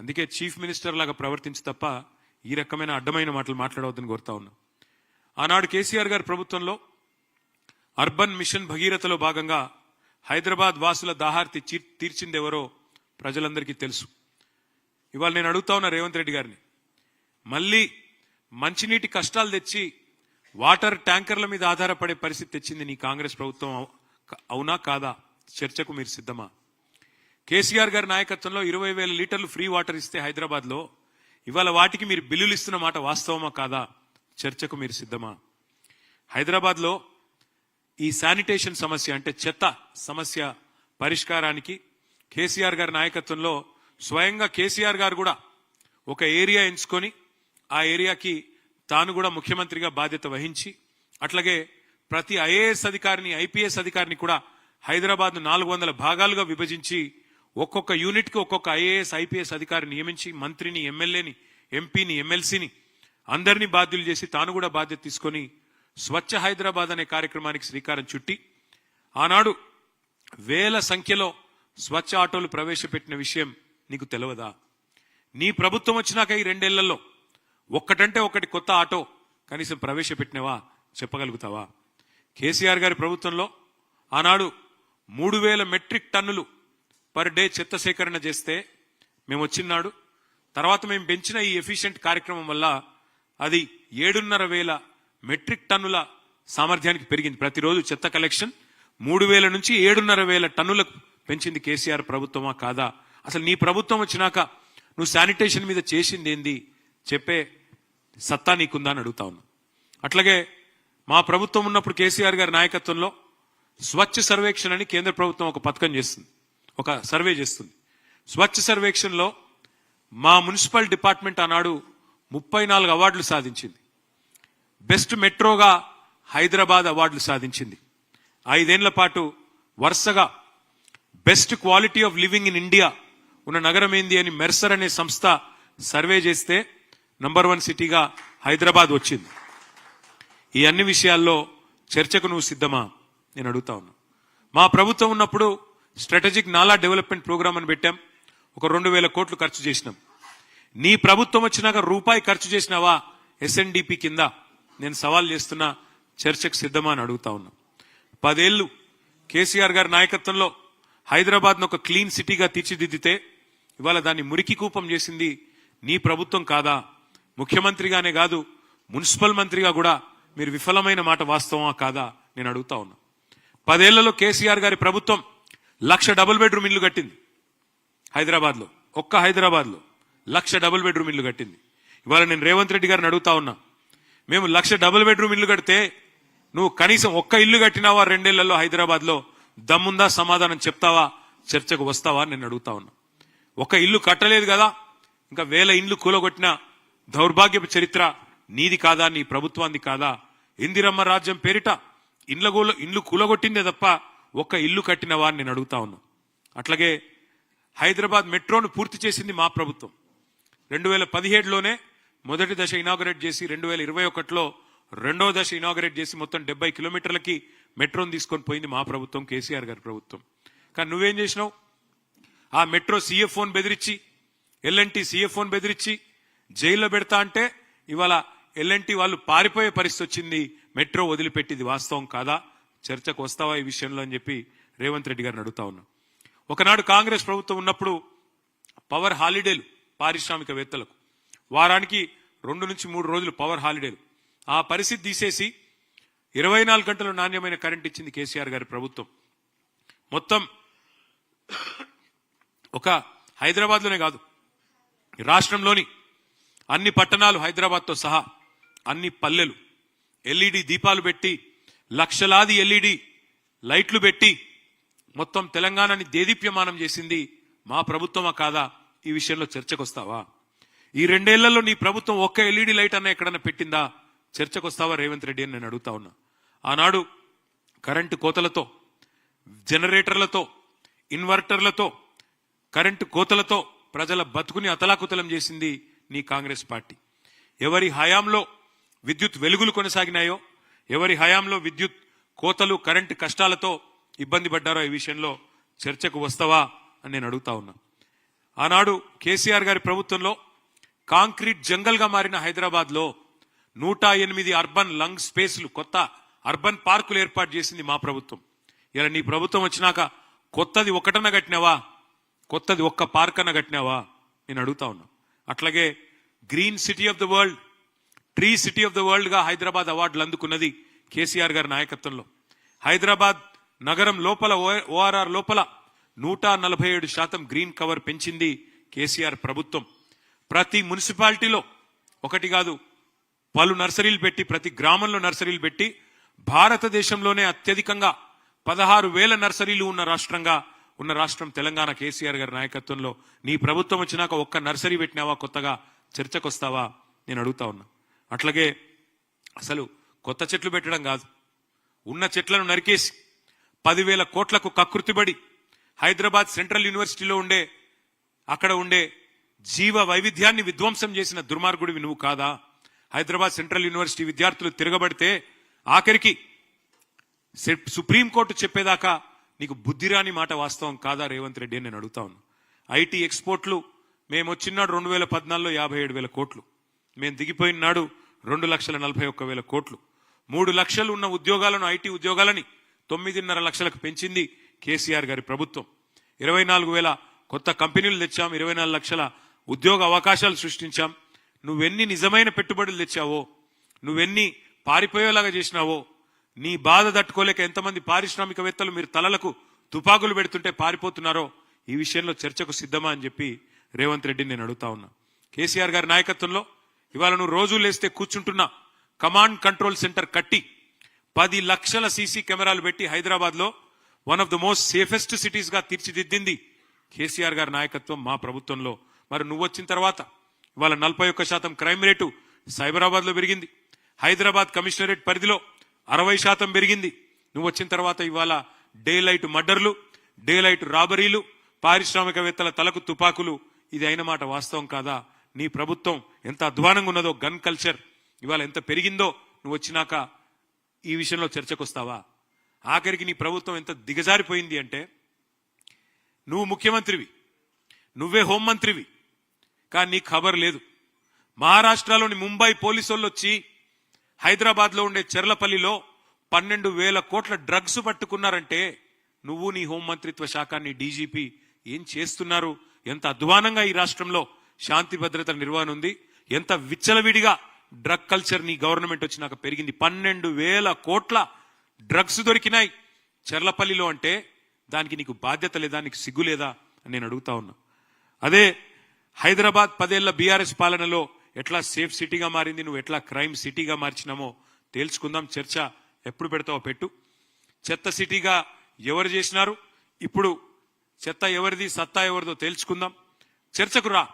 అందుకే chief minister లాగా ప్రవర్తించి తప్ప ఈ రకమైన అడ్డమైన మాటలు మాట్లాడవద్దని కోరుతా ఉన్నా. ఆనాడు కేసీఆర్ గారి ప్రభుత్వంలో అర్బన్ మిషన్ భగీరథలో భాగంగా హైదరాబాద్ వాసుల దాహార్తి తీర్చిందెవరో ప్రజలందరికీ తెలుసు. ఇవాళ నేను అడుగుతా ఉన్నా రేవంత్ రెడ్డి గారిని, మళ్ళీ మంచినీటి కష్టాలు తెచ్చి వాటర్ ట్యాంకర్ల మీద ఆధారపడే పరిస్థితి తెచ్చింది నీ కాంగ్రెస్ ప్రభుత్వం, అవునా కాదా? చర్చకు మీరు సిద్ధమా? కేసీఆర్ గారి నాయకత్వంలో 20,000 లీటర్లు ఫ్రీ వాటర్ ఇస్తే హైదరాబాద్ లో ఇవాళ వాటికి మీరు బిల్లులు ఇస్తున్న మాట వాస్తవమా కాదా? చర్చకు మీరు సిద్ధమా? హైదరాబాద్ లో ఈ శానిటేషన్ సమస్య అంటే చెత్త సమస్య పరిష్కారానికి కేసీఆర్ గారి నాయకత్వంలో స్వయంగా కేసీఆర్ గారు కూడా ఒక ఏరియా ఎంచుకొని ఆ ఏరియాకి తాను కూడా ముఖ్యమంత్రిగా బాధ్యత వహించి, అట్లాగే ప్రతి ఐఏఎస్ అధికారిని ఐపీఎస్ అధికారిని కూడా హైదరాబాద్ 400 భాగాలుగా విభజించి ఒక్కొక్క యూనిట్ కి ఒక్కొక్క ఐఏఎస్ ఐపీఎస్ అధికారిని నియమించి మంత్రిని, ఎమ్మెల్యేని, ఎంపీని, ఎమ్మెల్సీని అందరినీ బాధ్యులు చేసి తాను కూడా బాధ్యత తీసుకొని స్వచ్ఛ హైదరాబాద్ అనే కార్యక్రమానికి శ్రీకారం చుట్టి ఆనాడు వేల సంఖ్యలో స్వచ్ఛ ఆటోలు ప్రవేశపెట్టిన విషయం నీకు తెలియదా? నీ ప్రభుత్వం వచ్చినాక ఈ 2 ఏళ్లలో ఒక్కటంటే ఒకటి కొత్త ఆటో కనీసం ప్రవేశపెట్టినవా? చెప్పగలుగుతావా? కేసీఆర్ గారి ప్రభుత్వంలో ఆనాడు 3,000 మెట్రిక్ టన్నులు పర్ డే చెత్త సేకరణ చేస్తే మేము వచ్చినాడు తర్వాత మేము పెంచిన ఈ ఎఫిషియెంట్ కార్యక్రమం వల్ల అది 7,500 మెట్రిక్ టన్నుల సామర్థ్యానికి పెరిగింది. ప్రతిరోజు చెత్త కలెక్షన్ 3,000 నుంచి 7,500 టన్నులకు పెంచింది కేసీఆర్ ప్రభుత్వమా కాదా? అసలు నీ ప్రభుత్వం వచ్చినాక నువ్వు శానిటేషన్ మీద చేసింది ఏంది చెప్పే సత్తా నీకుందా అని అడుగుతా ఉన్నా. అట్లాగే మా ప్రభుత్వం ఉన్నప్పుడు కేసీఆర్ గారి నాయకత్వంలో స్వచ్ఛ సర్వేక్షణ అని కేంద్ర ప్రభుత్వం ఒక పథకం చేస్తుంది, ఒక సర్వే చేస్తుంది. స్వచ్ఛ సర్వేక్షణలో మా మున్సిపల్ డిపార్ట్మెంట్ ఆనాడు 34 అవార్డులు సాధించింది. బెస్ట్ మెట్రోగా హైదరాబాద్ అవార్డులు సాధించింది. 5 ఏళ్ల పాటు వరుసగా best quality of living in India ఉన్న నగరం ఏంది అని మెర్సర్ అనే సంస్థ సర్వే చేస్తే నంబర్ 1 సిటీగా హైదరాబాద్ వచ్చింది. ఈ అన్ని విషయాల్లో చర్చకు నువ్వు సిద్ధమా నేను అడుగుతా ఉన్నా. మా ప్రభుత్వం ఉన్నప్పుడు స్ట్రాటజిక్ నాలా డెవలప్మెంట్ ప్రోగ్రామ్ అని పెట్టాం. ఒక 2,000 కోట్లు ఖర్చు చేసినాం. నీ ప్రభుత్వం వచ్చినాక రూపాయి ఖర్చు చేసినావా ఎస్ఎన్డిపి కింద? నేను సవాల్ చేస్తున్నా, చర్చకు సిద్ధమా అని అడుగుతా ఉన్నా. 10 ఏళ్లు కేసీఆర్ గారి నాయకత్వంలో హైదరాబాద్ ను ఒక క్లీన్ సిటీగా తీర్చిదిద్దితే ఇవాళ దాన్ని మురికి కూపం చేసింది నీ ప్రభుత్వం కాదా? ముఖ్యమంత్రిగానే కాదు మున్సిపల్ మంత్రిగా కూడా మీరు విఫలమైన మాట వాస్తవమా కాదా నేను అడుగుతా ఉన్నా. 10 ఏళ్లలో కేసీఆర్ గారి ప్రభుత్వం 1,00,000 డబుల్ బెడ్రూమ్ ఇల్లు కట్టింది హైదరాబాద్ లో. ఒక్క హైదరాబాద్ లో 1,00,000 డబుల్ బెడ్రూమ్ ఇల్లు కట్టింది. ఇవాళ నేను రేవంత్ రెడ్డి గారిని అడుగుతా ఉన్నా, మేము 1,00,000 డబుల్ బెడ్రూమ్ ఇల్లు కడితే నువ్వు కనీసం ఒక్క ఇల్లు కట్టినావా 2 ఏళ్లలో హైదరాబాద్ లో? దమ్ముందా? సమాధానం చెప్తావా? చర్చకు వస్తావా నేను అడుగుతా ఉన్నా. ఒక ఇల్లు కట్టలేదు కదా, ఇంకా 1000 ఇండ్లు కూలగొట్టిన దౌర్భాగ్యపు చరిత్ర నీది కాదా? నీ ప్రభుత్వాన్ని కాదా? ఇందిరమ్మ రాజ్యం పేరిట ఇండ్లు కూలగొట్టిందే తప్ప ఒక్క ఇల్లు కట్టినవా అని నేను అడుగుతా ఉన్నా. అట్లాగే హైదరాబాద్ మెట్రోను పూర్తి చేసింది మా ప్రభుత్వం. 2017లోనే మొదటి దశ ఇనాగరేట్ చేసి 2021లో రెండో దశ ఇనాగరేట్ చేసి మొత్తం 70 కిలోమీటర్లకి మెట్రోను తీసుకొని పోయింది మా ప్రభుత్వం, కేసీఆర్ గారి ప్రభుత్వం. కానీ నువ్వేం చేసినావు? ఆ మెట్రో సీఎఫ్ఓన్ బెదిరించి, ఎల్ఎన్టీ సీఎఫ్ఓన్ బెదిరించి జైల్లో పెడతా అంటే ఇవాళ ఎల్ఎన్టీ వాళ్ళు పారిపోయే పరిస్థితి వచ్చింది. మెట్రో వదిలిపెట్టింది వాస్తవం కాదా? చర్చకు వస్తావా ఈ విషయంలో అని చెప్పి రేవంత్ రెడ్డి గారిని అడుగుతా ఉన్నా. ఒకనాడు కాంగ్రెస్ ప్రభుత్వం ఉన్నప్పుడు పవర్ హాలిడేలు పారిశ్రామికవేత్తలకు, వారానికి 2 నుంచి 3 రోజులు పవర్ హాలిడేలు. ఆ పరిస్థితి తీసేసి 24 గంటలు నాణ్యమైన కరెంట్ ఇచ్చింది కేసీఆర్ గారి ప్రభుత్వం. మొత్తం ఒక హైదరాబాద్ లోనే కాదు, రాష్ట్రంలోని అన్ని పట్టణాలు హైదరాబాద్తో సహా అన్ని పల్లెలు ఎల్ఈడి దీపాలు పెట్టి, లక్షలాది ఎల్ఈడి లైట్లు పెట్టి మొత్తం తెలంగాణని దేదీప్యమానం చేసింది మా ప్రభుత్వమా కాదా? ఈ విషయంలో చర్చకు వస్తావా? ఈ 2 ఏళ్లలో నీ ప్రభుత్వం ఒక్క ఎల్ఈడి లైట్ అన్న ఎక్కడన్నా పెట్టిందా? చర్చకు వస్తావా రేవంత్ రెడ్డి అని నేను అడుగుతా ఉన్నా. ఆనాడు కరెంటు కోతలతో, జనరేటర్లతో, ఇన్వర్టర్లతో, కరెంటు కోతలతో ప్రజల బతుకుని అతలాకుతలం చేసింది నీ కాంగ్రెస్ పార్టీ. ఎవరి హయాంలో విద్యుత్ వెలుగులు కొనసాగినాయో, ఎవరి హయాంలో విద్యుత్ కోతలు, కరెంటు కష్టాలతో ఇబ్బంది పడ్డారో ఈ విషయంలో చర్చకు వస్తావా అని నేను అడుగుతా ఉన్నా. ఆనాడు కేసీఆర్ గారి ప్రభుత్వంలో కాంక్రీట్ జంగల్ గా మారిన హైదరాబాద్ లో 108 అర్బన్ లంగ్ స్పేస్లు కొత్త అర్బన్ పార్కులు ఏర్పాటు చేసింది మా ప్రభుత్వం. ఇలా నీ ప్రభుత్వం వచ్చినాక కొత్తది ఒకటన కట్టినావా, కొత్తది ఒక్క పార్క్ అన్న కట్టినావా నేను అడుగుతా ఉన్నా. అట్లాగే green city of the world, tree city of the world గా హైదరాబాద్ అవార్డులు అందుకున్నది కేసీఆర్ గారి నాయకత్వంలో. హైదరాబాద్ నగరం లోపల ఓఆర్ఆర్ లోపల 147% గ్రీన్ కవర్ పెంచింది కేసీఆర్ ప్రభుత్వం. ప్రతి మున్సిపాలిటీలో ఒకటి కాదు పలు నర్సరీలు పెట్టి, ప్రతి గ్రామంలో నర్సరీలు పెట్టి భారతదేశంలోనే అత్యధికంగా 16,000 నర్సరీలు ఉన్న రాష్ట్రం తెలంగాణ. కేసీఆర్ గారి నాయకత్వంలో నీ ప్రభుత్వం వచ్చినాక ఒక్క నర్సరీ పెట్టినావా, కొత్తగా చర్చకొస్తావా నేను అడుగుతా ఉన్నా. అట్లాగే అసలు కొత్త చెట్లు పెట్టడం కాదు, ఉన్న చెట్లను నరికేసి 10,000 కోట్లకు కకృతిబడి హైదరాబాద్ సెంట్రల్ యూనివర్సిటీలో అక్కడ ఉండే జీవ వైవిధ్యాన్ని విధ్వంసం చేసిన దుర్మార్గుడివి నువ్వు కాదా? హైదరాబాద్ సెంట్రల్ యూనివర్సిటీ విద్యార్థులు తిరగబడితే ఆఖరికి సుప్రీంకోర్టు చెప్పేదాకా నీకు బుద్ధిరాని మాట వాస్తవం కాదా రేవంత్ రెడ్డి అని నేను అడుగుతా ఉన్నా. ఐటీ ఎక్స్పోర్ట్లు మేము వచ్చినాడు 2014లో 57,000 కోట్లు, మేము దిగిపోయిన నాడు 2,41,000 కోట్లు. 3 లక్షలు ఉన్న ఉద్యోగాలను, ఐటీ ఉద్యోగాలని 9.5 లక్షలకు పెంచింది కేసీఆర్ గారి ప్రభుత్వం. 24,000 కొత్త కంపెనీలు తెచ్చాం, 24 లక్షల ఉద్యోగ అవకాశాలు సృష్టించాం. నువ్వెన్ని నిజమైన పెట్టుబడులు తెచ్చావో, నువ్వెన్ని పారిపోయేలాగా చేసినావో, నీ బాధ తట్టుకోలేక ఎంతమంది పారిశ్రామికవేత్తలు మీరు తలలకు తుపాకులు పెడుతుంటే పారిపోతున్నారో ఈ విషయంలో చర్చకు సిద్ధమా అని చెప్పి రేవంత్ రెడ్డిని నేను అడుగుతా ఉన్నా. కేసీఆర్ గారి నాయకత్వంలో ఇవాళ నువ్వు రోజు లేస్తే కూర్చుంటున్న కమాండ్ కంట్రోల్ సెంటర్ కట్టి 10 లక్షల సీసీ కెమెరాలు పెట్టి హైదరాబాద్ లో one of the most safest cities గా తీర్చిదిద్దింది కేసీఆర్ గారి నాయకత్వం మా ప్రభుత్వంలో. మరి నువ్వు వచ్చిన తర్వాత ఇవాళ 41% క్రైమ్ రేటు సైబరాబాద్ లో పెరిగింది. హైదరాబాద్ కమిషనరేట్ పరిధిలో 60% పెరిగింది. నువ్వు వచ్చిన తర్వాత ఇవాళ డే లైట్ మర్డర్లు, డే లైట్ రాబరీలు, పారిశ్రామికవేత్తల తలకు తుపాకులు, ఇది అయిన మాట వాస్తవం కాదా? నీ ప్రభుత్వం ఎంత అధ్వానంగా ఉన్నదో, గన్ కల్చర్ ఇవాళ ఎంత పెరిగిందో నువ్వు వచ్చినాక ఈ విషయంలో చర్చకొస్తావా? ఆఖరికి నీ ప్రభుత్వం ఎంత దిగజారిపోయింది అంటే, నువ్వు ముఖ్యమంత్రివి, నువ్వే హోంమంత్రివి, కానీ నీకు ఖబర్ లేదు. మహారాష్ట్రలోని ముంబై పోలీసులు వచ్చి హైదరాబాద్ లో ఉండే చెర్లపల్లిలో 12,000 కోట్ల డ్రగ్స్ పట్టుకున్నారంటే నువ్వు, నీ హోంమంత్రిత్వ శాఖ, నీ డీజీపీ ఏం చేస్తున్నారు? ఎంత అధ్వానంగా ఈ రాష్ట్రంలో శాంతి భద్రతల నిర్వహణ ఉంది, ఎంత విచ్చలవిడిగా డ్రగ్ కల్చర్ నీ గవర్నమెంట్ వచ్చినాక పెరిగింది. 12,000 కోట్ల డ్రగ్స్ దొరికినాయి చెర్లపల్లిలో అంటే దానికి నీకు బాధ్యత లేదా, నీకు సిగ్గు లేదా అని నేను అడుగుతా ఉన్నా. అదే హైదరాబాద్ 10 ఏళ్ల బీఆర్ఎస్ పాలనలో ఎట్లా సేఫ్ సిటీగా మారింది, నువ్వు ఎట్లా క్రైమ్ సిటీగా మార్చినామో తేల్చుకుందాం. చర్చ ఎప్పుడు పెడతావో పెట్టు. చెత్త సిటీగా ఎవరు చేసినారు, ఇప్పుడు చెత్త ఎవరిది, సత్తా ఎవరిదో తేల్చుకుందాం. చర్చకు రా.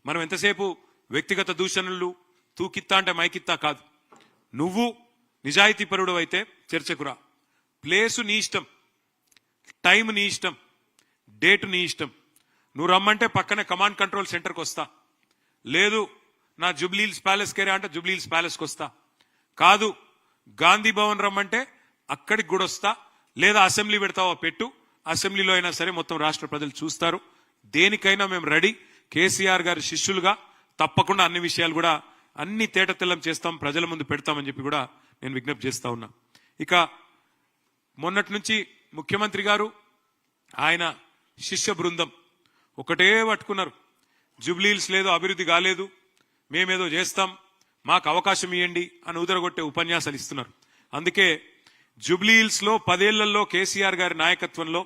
మనం ఎంతసేపు వ్యక్తిగత దూషణలు, తూకిత్తా అంటే మైకిత్తా కాదు. నువ్వు నిజాయితీ పరుడు అయితే చర్చకు రా. ప్లేసు నీ ఇష్టం, టైం నీ ఇష్టం, డేట్ నీ ఇష్టం. నువ్వు రమ్మంటే పక్కనే కమాండ్ కంట్రోల్ సెంటర్కి వస్తా, లేదు నా జూబ్లీహిల్స్ ప్యాలెస్ కేరా అంటే జూబ్లీహిల్స్ ప్యాలెస్కి వస్తా, కాదు గాంధీ భవన్ రమ్మంటే అక్కడికి కూడా వస్తా, లేదా అసెంబ్లీ పెడతావో పెట్టు, అసెంబ్లీలో అయినా సరే మొత్తం రాష్ట్ర ప్రజలు చూస్తారు. దేనికైనా మేము రెడీ. కేసీఆర్ గారి శిష్యులుగా తప్పకుండా అన్ని విషయాలు కూడా అన్ని తేటతెల్లం చేస్తాం, ప్రజల ముందు పెడతామని చెప్పి కూడా నేను విజ్ఞప్తి చేస్తా ఉన్నా. ఇక మొన్నటి నుంచి ముఖ్యమంత్రి గారు, ఆయన శిష్య బృందం ఒకటే పట్టుకున్నారు, జూబ్లీహిల్స్ లేదో అభివృద్ధి కాలేదు, మేమేదో చేస్తాం, మాకు అవకాశం ఇవ్వండి అని ఉదరగొట్టే ఉపన్యాసాలు ఇస్తున్నారు. అందుకే జూబ్లీహిల్స్ లో 10 ఏళ్లలో కేసీఆర్ గారి నాయకత్వంలో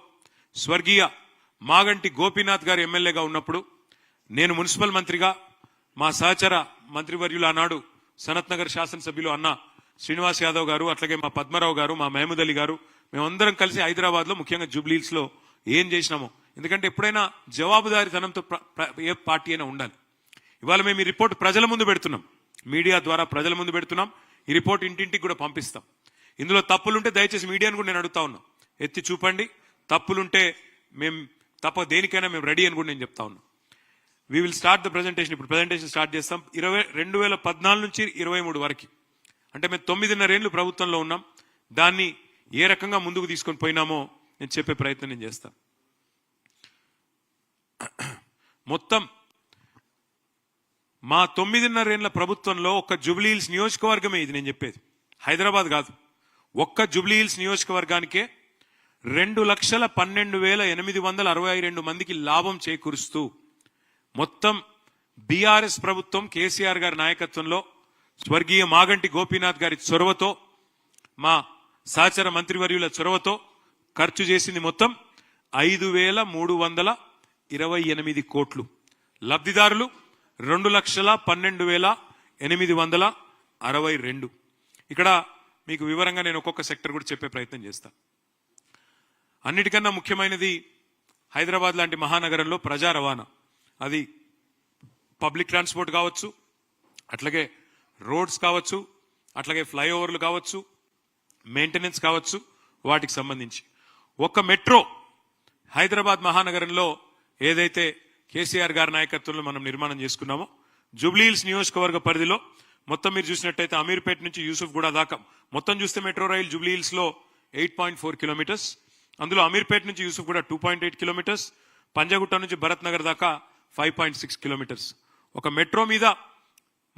స్వర్గీయ మాగంటి గోపీనాథ్ గారు ఎమ్మెల్యేగా ఉన్నప్పుడు నేను మున్సిపల్ మంత్రిగా, మా సహచర మంత్రివర్యులు ఆనాడు సనత్ నగర్ శాసనసభ్యులు అన్న శ్రీనివాస్ యాదవ్ గారు, అట్లాగే మా పద్మారావు గారు, మా మహమూద్ అలీ గారు, మేమందరం కలిసి హైదరాబాద్ లో ముఖ్యంగా జూబ్లీహిల్స్ లో ఏం చేసినామో, ఎందుకంటే ఎప్పుడైనా జవాబుదారీతనంతో ఏ పార్టీ అయినా ఉండాలి. ఇవాళ మేము ఈ రిపోర్ట్ ప్రజల ముందు పెడుతున్నాం, మీడియా ద్వారా ప్రజల ముందు పెడుతున్నాం. ఈ రిపోర్ట్ ఇంటింటికి కూడా పంపిస్తాం. ఇందులో తప్పులుంటే దయచేసి మీడియాను కూడా నేను అడుగుతా ఉన్నాం, ఎత్తి చూపండి. తప్పులుంటే మేము దేనికైనా మేము రెడీ అని కూడా నేను చెప్తా ఉన్నా. We will start the presentation. ఇప్పుడు ప్రెజెంటేషన్ స్టార్ట్ చేస్తాం. 2014 నుంచి 23 వరకు, అంటే మేము 9.5 ఏళ్లు ప్రభుత్వంలో ఉన్నాం. దాన్ని ఏ రకంగా ముందుకు తీసుకొని పోయినామో నేను చెప్పే ప్రయత్నం నేను చేస్తాను. మొత్తం మా 9.5 ఏళ్ల ప్రభుత్వంలో ఒక్క జూబ్లీహిల్స్ నియోజకవర్గమే ఇది నేను చెప్పేది, హైదరాబాద్ కాదు. ఒక్క జూబ్లీహిల్స్ నియోజకవర్గానికే 2,12,862 మందికి లాభం చేకూరుస్తూ మొత్తం బీఆర్ఎస్ ప్రభుత్వం కేసీఆర్ గారి నాయకత్వంలో స్వర్గీయ మాగంటి గోపీనాథ్ గారి చొరవతో మా సహచర మంత్రివర్యుల చొరవతో ఖర్చు చేసింది మొత్తం 5,328 కోట్లు. లబ్ధిదారులు 2,12,862. ఇక్కడ మీకు వివరంగా నేను ఒక్కొక్క సెక్టర్ కూడా చెప్పే ప్రయత్నం చేస్తాను. అన్నిటికన్నా ముఖ్యమైనది హైదరాబాద్ లాంటి మహానగరంలో ప్రజా రవాణా, అది పబ్లిక్ ట్రాన్స్పోర్ట్ కావచ్చు, అట్లాగే రోడ్స్ కావచ్చు, అట్లాగే ఫ్లైఓవర్లు కావచ్చు, మెయింటెనెన్స్ కావచ్చు, వాటికి సంబంధించి ఒక్క మెట్రో హైదరాబాద్ మహానగరంలో ఏదైతే కేసీఆర్ గారి నాయకత్వంలో మనం నిర్మాణం చేసుకున్నామో జూబ్లీహిల్స్ నియోజకవర్గ పరిధిలో మొత్తం మీరు చూసినట్టయితే అమీర్పేట నుంచి యూసుఫ్ గూడ దాకా మొత్తం చూస్తే మెట్రో రైల్ జూబ్లీహిల్స్ లో 8.4 కిలోమీటర్స్, అందులో అమీర్పేట నుంచి యూసుఫ్ గూడ 2.8 కిలోమీటర్స్, పంజాగుట్ట నుంచి భరత్ నగర్ దాకా 5.6 కిలోమీటర్స్. ఒక మెట్రో మీద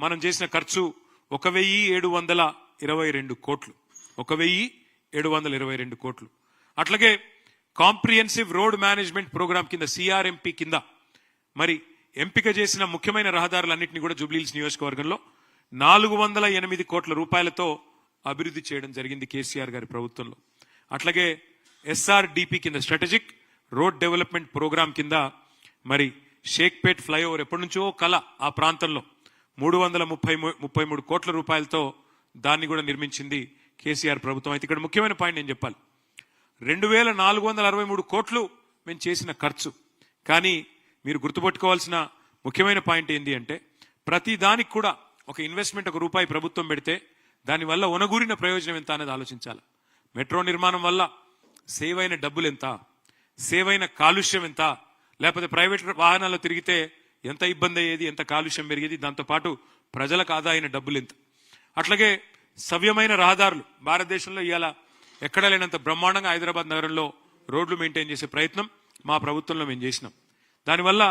మనం చేసిన ఖర్చు 1,722 కోట్లు, 1,722 కోట్లు. అట్లాగే కాంప్రిహెన్సివ్ రోడ్ మేనేజ్మెంట్ ప్రోగ్రామ్ కింద సిఆర్ఎంపీ కింద మరి ఎంపిక చేసిన ముఖ్యమైన రహదారులన్నింటినీ కూడా జూబ్లీహిల్స్ నియోజకవర్గంలో 408 కోట్ల రూపాయలతో అభివృద్ధి చేయడం జరిగింది కేసీఆర్ గారి ప్రభుత్వంలో. అట్లాగే ఎస్ఆర్డిపి కింద స్ట్రాటజిక్ రోడ్ డెవలప్మెంట్ ప్రోగ్రామ్ కింద మరి షేక్పేట్ ఫ్లైఓవర్ ఎప్పటి నుంచో కల ఆ ప్రాంతంలో 333 కోట్ల రూపాయలతో దాన్ని కూడా నిర్మించింది కేసీఆర్ ప్రభుత్వం. అయితే ఇక్కడ ముఖ్యమైన పాయింట్ నేను చెప్పాలి, 2,463 కోట్లు మేము చేసిన ఖర్చు. కానీ మీరు గుర్తుపెట్టుకోవాల్సిన ముఖ్యమైన పాయింట్ ఏంటి అంటే ప్రతి దానికి కూడా ఒక ఇన్వెస్ట్మెంట్ ఒక రూపాయి ప్రభుత్వం పెడితే దానివల్ల ఒనగూరిన ప్రయోజనం ఎంత అనేది ఆలోచించాలి. మెట్రో నిర్మాణం వల్ల సేవ్ అయిన డబ్బులు ఎంత, సేవ్ అయిన కాలుష్యం ఎంత, లేకపోతే ప్రైవేట్ వాహనాల్లో తిరిగితే ఎంత ఇబ్బంది అయ్యేది, ఎంత కాలుష్యం పెరిగేది, దాంతోపాటు ప్రజలకు ఆదా అయిన డబ్బులు ఎంత. అట్లాగే సవ్యమైన రహదారులు భారతదేశంలో ఇవాళ ఎక్కడా లేనంత బ్రహ్మాండంగా హైదరాబాద్ నగరంలో రోడ్లు మెయింటైన్ చేసే ప్రయత్నం మా ప్రభుత్వంలో మేము చేసినాం. దానివల్ల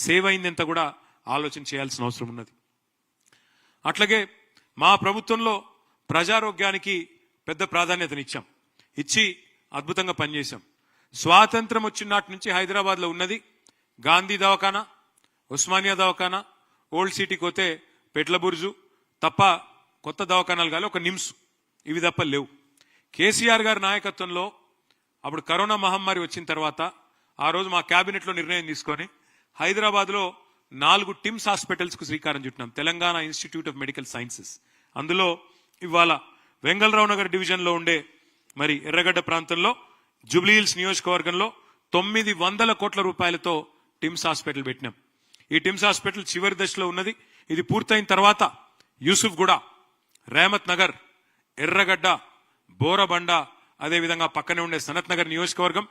సేవ్ అయిందంతా కూడా ఆలోచన చేయాల్సిన అవసరం ఉన్నది. అట్లాగే మా ప్రభుత్వంలో ప్రజారోగ్యానికి పెద్ద ప్రాధాన్యతనిచ్చాం, ఇచ్చి అద్భుతంగా పనిచేశాం. స్వాతంత్రం వచ్చిన నాటి నుంచి హైదరాబాద్లో ఉన్నది గాంధీ దవాఖానా, ఉస్మానియా దవాఖానా, ఓల్డ్ సిటీకి పోతే పెట్లబుర్జు తప్ప కొత్త దవాఖానాలు కాదు, ఒక నిమ్స్, ఇవి తప్ప లేవు. కేసీఆర్ గారి నాయకత్వంలో అప్పుడు కరోనా మహమ్మారి వచ్చిన తర్వాత ఆ రోజు మా క్యాబినెట్లో నిర్ణయం తీసుకొని హైదరాబాద్లో 4 టిమ్స్ హాస్పిటల్స్ కు శ్రీకారం చుట్టినాం, Telangana institute of medical sciences. అందులో ఇవాళ వెంగళరావు నగర్ డివిజన్ లో ఉండే మరి ఎర్రగడ్డ ప్రాంతంలో జూబ్లీహిల్స్ నియోజకవర్గంలో 900 కోట్ల రూపాయలతో టిమ్స్ హాస్పిటల్ పెట్టినాం. ఈ టిమ్స్ హాస్పిటల్ చివరి దశలో ఉన్నది. ఇది పూర్తయిన తర్వాత యూసుఫ్ గూడ, రేమత్ నగర్, ఎర్రగడ్డ, బోరబండ, అదేవిధంగా పక్కనే ఉండే సనత్ నగర్ నియోజకవర్గం